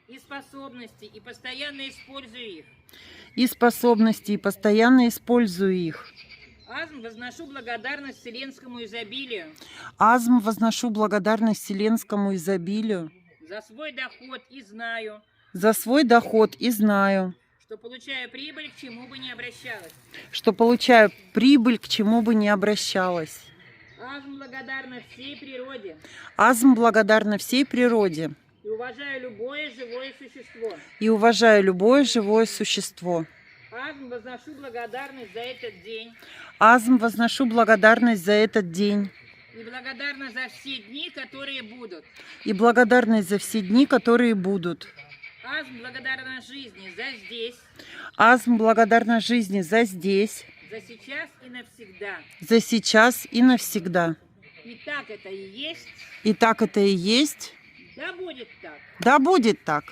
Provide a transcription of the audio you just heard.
и способности, и постоянно использую их. И способности, и постоянно использую их. Азм возношу благодарность вселенскому изобилию Азм возношу благодарность вселенскому изобилию за свой доход и знаю, за свой доход и знаю, что получаю прибыль, к чему бы ни обращалась. что получаю прибыль, к чему бы ни обращалась. Азм благодарна всей природе Азм благодарна всей природе и уважаю любое живое существо. и уважаю любое живое существо. Азм возношу благодарность за этот день Азм возношу благодарность за этот день и благодарна за все дни, которые будут. и благодарность за все дни, которые будут. Азм благодарна жизни за здесь, Азм благодарна жизни за здесь, за сейчас и навсегда. за сейчас и навсегда. И так это и есть, И так это и есть. да будет так. Да будет так.